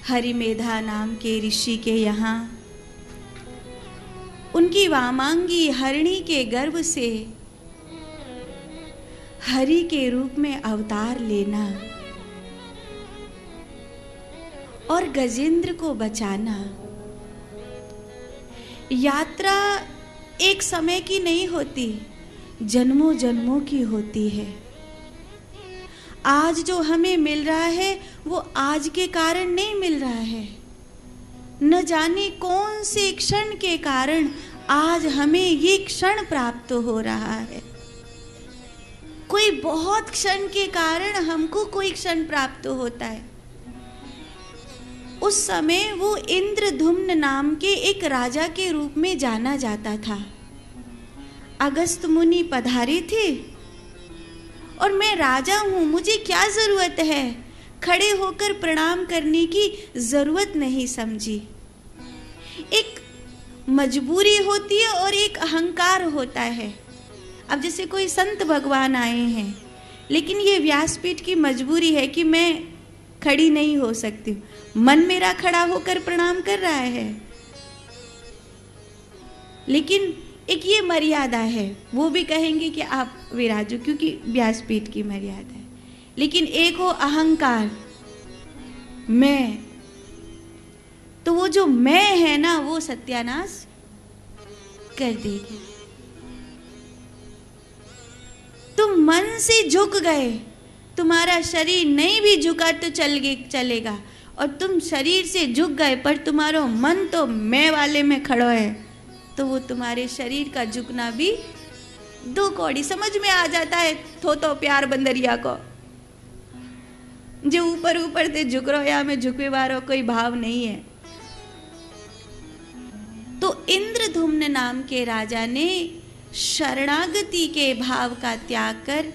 हरिमेधा नाम के ऋषि के यहाँ उनकी वामांगी हरिणी के गर्भ से हरि के रूप में अवतार लेना और गजेंद्र को बचाना। यात्रा एक समय की नहीं होती, जन्मों जन्मों की होती है। आज जो हमें मिल रहा है वो आज के कारण नहीं मिल रहा है। न जाने कौन से क्षण के कारण आज हमें ये क्षण प्राप्त हो रहा है। कोई बहुत क्षण के कारण हमको कोई क्षण प्राप्त होता है। उस समय वो इंद्रधुम्न नाम के एक राजा के रूप में जाना जाता था। अगस्त मुनि पधारे थे और मैं राजा हूं, मुझे क्या जरूरत है, खड़े होकर प्रणाम करने की जरूरत नहीं समझी। एक मजबूरी होती है और एक अहंकार होता है। अब जैसे कोई संत भगवान आए हैं, लेकिन ये व्यासपीठ की मजबूरी है कि मैं खड़ी नहीं हो सकती, मन मेरा खड़ा होकर प्रणाम कर रहा है, लेकिन एक ये मर्यादा है। वो भी कहेंगे कि आप विराजो क्योंकि व्यासपीठ की मर्यादा है। लेकिन एक हो अहंकार, मैं, तो वो जो मैं है ना वो सत्यानाश कर देगी। तुम मन से झुक गए, तुम्हारा शरीर नहीं भी झुका तो चलेगा, और तुम शरीर से झुक गए पर तुम्हारा मन तो मैं वाले में खड़ो है, तो वो तुम्हारे शरीर का झुकना भी दो कौड़ी। समझ में आ जाता है तो प्यार बंदरिया को, जो ऊपर ऊपर से झुक रहो या में झुकवे वालों कोई भाव नहीं है। तो इंद्रधुम्न नाम के राजा ने शरणागति के भाव का त्याग कर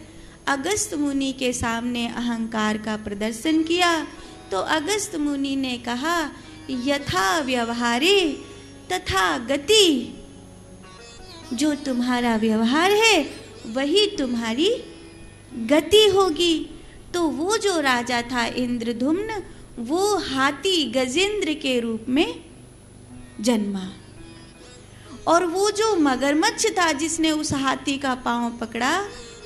अगस्त मुनि के सामने अहंकार का प्रदर्शन किया। तो अगस्त मुनि ने कहा, यथा व्यवहारे तथा गति, जो तुम्हारा व्यवहार है वही तुम्हारी गति होगी। तो वो जो राजा था इंद्रधुम्न, वो हाथी गजेंद्र के रूप में जन्मा, और वो जो मगरमच्छ था जिसने उस हाथी का पांव पकड़ा,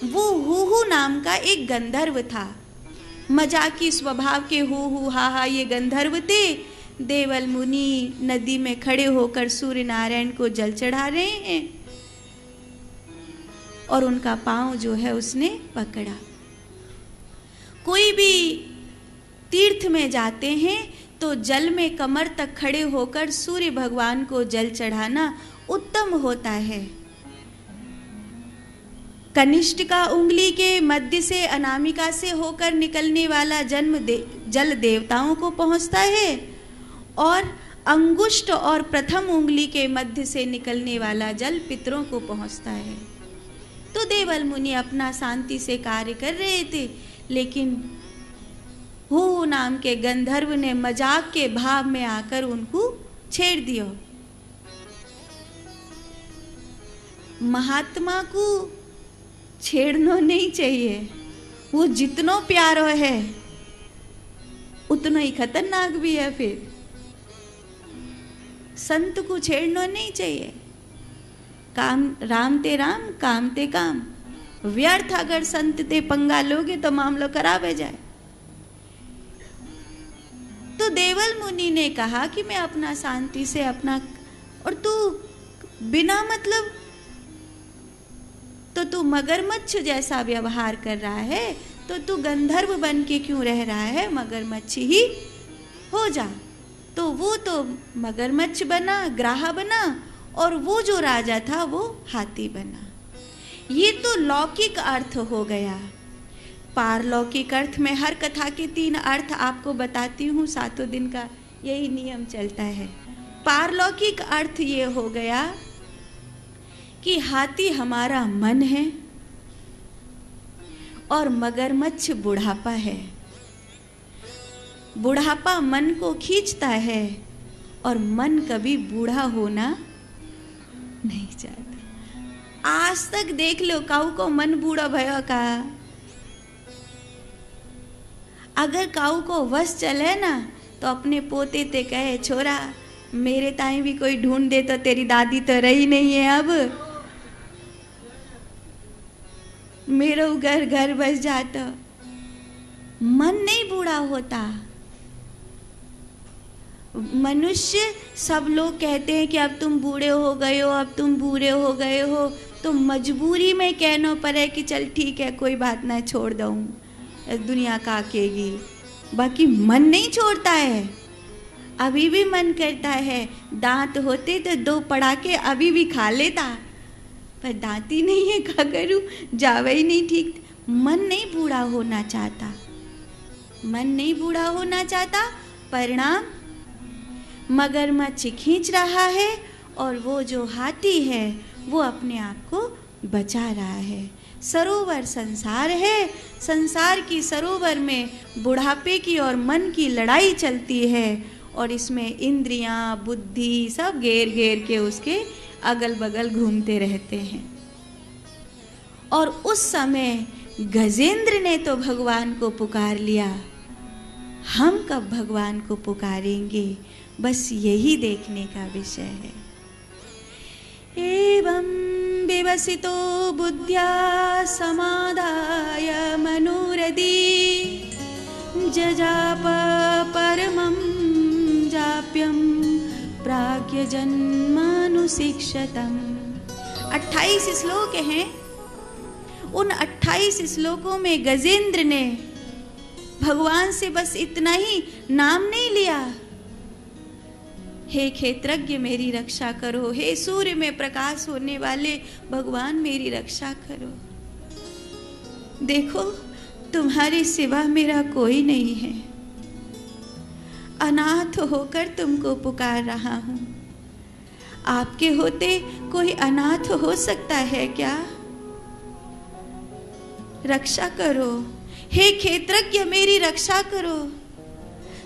वो हूहू नाम का एक गंधर्व था। मजाकी स्वभाव के हूहू हा हा ये गंधर्व थे। देवल मुनि नदी में खड़े होकर सूर्य नारायण को जल चढ़ा रहे हैं और उनका पांव जो है उसने पकड़ा। कोई भी तीर्थ में जाते हैं तो जल में कमर तक खड़े होकर सूर्य भगवान को जल चढ़ाना उत्तम होता है। कनिष्ठिका उंगली के मध्य से अनामिका से होकर निकलने वाला जल देवताओं को पहुंचता है, और अंगुष्ठ और प्रथम उंगली के मध्य से निकलने वाला जल पितरों को पहुंचता है। तो देवल मुनि अपना शांति से कार्य कर रहे थे, लेकिन हू नाम के गंधर्व ने मजाक के भाव में आकर उनको छेड़ दिया। महात्मा को छेड़ना नहीं चाहिए, वो जितनो प्यारो है उतना ही खतरनाक भी है। फिर संत को छेड़ना नहीं चाहिए। काम राम ते राम, काम ते काम। व्यर्थ अगर संत ते पंगा लोगे तो मामला खराब हो जाए। तो देवल मुनि ने कहा कि मैं अपना शांति से अपना, और तू बिना मतलब, तो तू मगरमच्छ जैसा व्यवहार कर रहा है, तो तू गंधर्व बन के क्यों रह रहा है, मगरमच्छ ही हो जा। तो वो तो मगरमच्छ बना, ग्राहा बना, और वो जो राजा था वो हाथी बना। ये तो लौकिक अर्थ हो गया। पारलौकिक अर्थ में हर कथा के 3 अर्थ आपको बताती हूँ, 7 दिन का यही नियम चलता है। पारलौकिक अर्थ ये हो गया कि हाथी हमारा मन है और मगरमच्छ बुढ़ापा है। बुढ़ापा मन को खींचता है और मन कभी बूढ़ा होना नहीं चाहता। आज तक देख लो काऊ को मन बूढ़ा भयो का। अगर काऊ को वश चले ना तो अपने पोते ते कहे, छोरा मेरे ताई भी कोई ढूंढ दे, तो तेरी दादी तो रही नहीं है, अब मेरो घर घर बस जाता। मन नहीं बूढ़ा होता। मनुष्य, सब लोग कहते हैं कि अब तुम बूढ़े हो गए हो, अब तुम बूढ़े हो गए हो, तो मजबूरी में कहना पड़े कि चल ठीक है कोई बात ना, छोड़ दूँ, दुनिया काकेगी। बाकी मन नहीं छोड़ता है, अभी भी मन करता है। दांत होते तो 2 पड़ाके अभी भी खा लेता, पर दांत ही नहीं है, क्या करूं, जावे ही नहीं ठीक। मन नहीं बूढ़ा होना चाहता, मन नहीं बूढ़ा होना चाहता। परिणाम, मगरमच्छ खींच रहा है और वो जो हाथी है वो अपने आप को बचा रहा है। सरोवर संसार है, संसार की सरोवर में बुढ़ापे की और मन की लड़ाई चलती है, और इसमें इंद्रियां, बुद्धि सब घेर घेर के उसके अगल बगल घूमते रहते हैं। और उस समय गजेंद्र ने तो भगवान को पुकार लिया, हम कब भगवान को पुकारेंगे, बस यही देखने का विषय है। एवं विवसितो बुद्ध्या समादाय मनोरथी जजाप परमं जाप्यं प्राज्ञ जन्मानुशिक्षतम्। 28 श्लोक हैं। उन 28 श्लोकों में गजेंद्र ने भगवान से बस इतना ही नाम नहीं लिया, हे क्षेत्रज्ञ मेरी रक्षा करो, हे सूर्य में प्रकाश होने वाले भगवान मेरी रक्षा करो। देखो तुम्हारे सिवा मेरा कोई नहीं है, अनाथ होकर तुमको पुकार रहा हूं। आपके होते कोई अनाथ हो सकता है क्या? रक्षा करो, हे क्षेत्रज्ञ मेरी रक्षा करो।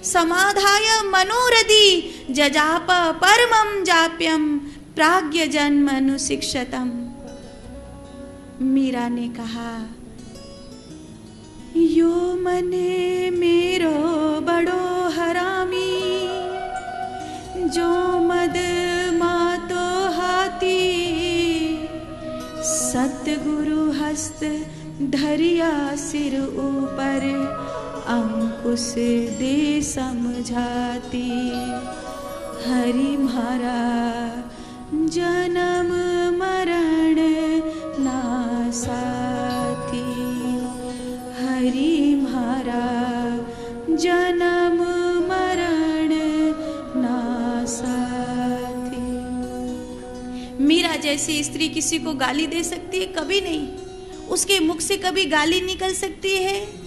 समाधाय मनोरथी जजाप परमं जाप्यं प्राज्ञ जन्मानुशिक्षतम्। मीरा ने कहा, यो मने मेरो बड़ो हरामी, जो मद मातो हाथी, सतगुरु हस्त धरिया सिर ऊपर, अंकुश दे समझाती, हरि म्हारा जन्म मरण ना साथी, हरि म्हारा जन्म मरण ना साथी। मीरा जैसी स्त्री किसी को गाली दे सकती है? कभी नहीं। उसके मुख से कभी गाली निकल सकती है?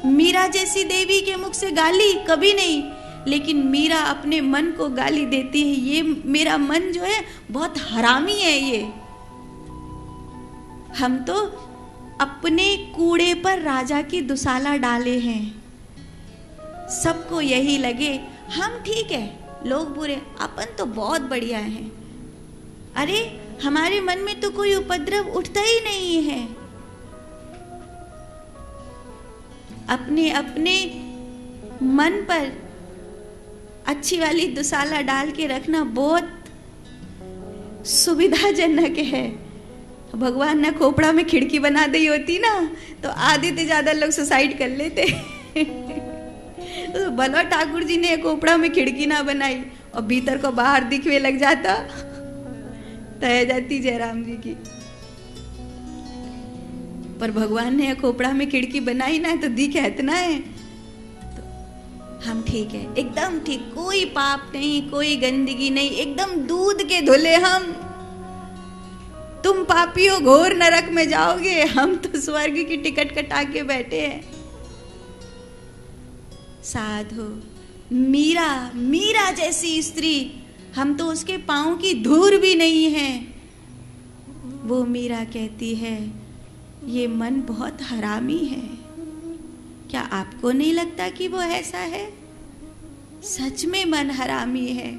मीरा जैसी देवी के मुख से गाली कभी नहीं। लेकिन मीरा अपने मन को गाली देती है, ये मेरा मन जो है बहुत हरामी है। ये हम तो अपने कूड़े पर राजा की दुसाला डाले हैं। सबको यही लगे हम ठीक है, लोग बुरे, अपन तो बहुत बढ़िया हैं। अरे हमारे मन में तो कोई उपद्रव उठता ही नहीं है। अपने अपने मन पर अच्छी वाली दुसाला डाल के रखना बहुत सुविधाजनक है। भगवान ने खोपड़ा में खिड़की बना दी होती ना, तो आधे से ज्यादा लोग सुसाइड कर लेते। तो भला ठाकुर जी ने खोपड़ा में खिड़की ना बनाई और भीतर को बाहर दिखने लग जाता, तय जाती जयराम जी की। पर भगवान ने खोपड़ा में खिड़की बनाई ना, तो दिख इतना है। तो हम ठीक है, एकदम ठीक, कोई पाप नहीं, कोई गंदगी नहीं, एकदम दूध के धुले हम। तुम पापियों घोर नरक में जाओगे, हम तो स्वर्ग की टिकट कटा के बैठे हैं। साधु मीरा, मीरा जैसी स्त्री, हम तो उसके पांव की धूल भी नहीं है। वो मीरा कहती है, ये मन बहुत हरामी है। क्या आपको नहीं लगता कि वो ऐसा है? सच में मन हरामी है,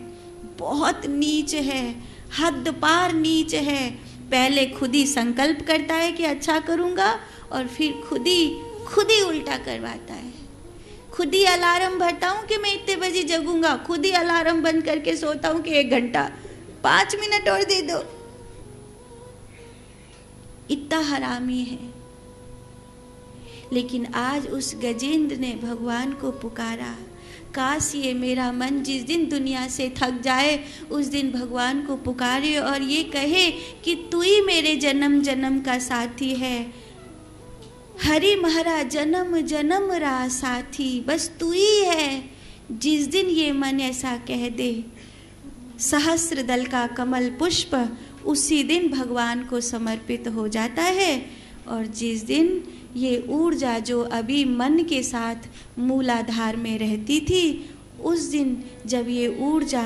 बहुत नीच है, हद पार नीच है। पहले खुद ही संकल्प करता है कि अच्छा करूंगा, और फिर खुद ही उल्टा करवाता है। खुद ही अलार्म भरता हूँ कि मैं इतने बजे जगूंगा, खुद ही अलार्म बंद करके सोता हूँ कि 1 घंटा 5 मिनट और दे दो। इतना हरामी है। लेकिन आज उस गजेंद्र ने भगवान को पुकारा। काश ये मेरा मन जिस दिन दुनिया से थक जाए उस दिन भगवान को पुकारे और ये कहे कि तू ही मेरे जन्म जन्म का साथी है। हरि महारा जन्म जन्म रा साथी, बस तू ही है। जिस दिन ये मन ऐसा कह दे, सहस्र दल का कमल पुष्प उसी दिन भगवान को समर्पित हो जाता है। और जिस दिन ये ऊर्जा जो अभी मन के साथ मूलाधार में रहती थी, उस दिन जब ये ऊर्जा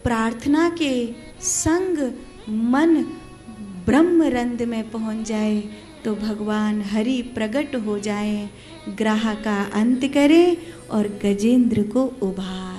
प्रार्थना के संग मन ब्रह्मरंध में पहुंच जाए तो भगवान हरि प्रकट हो जाए, ग्रह का अंत करे और गजेंद्र को उभार।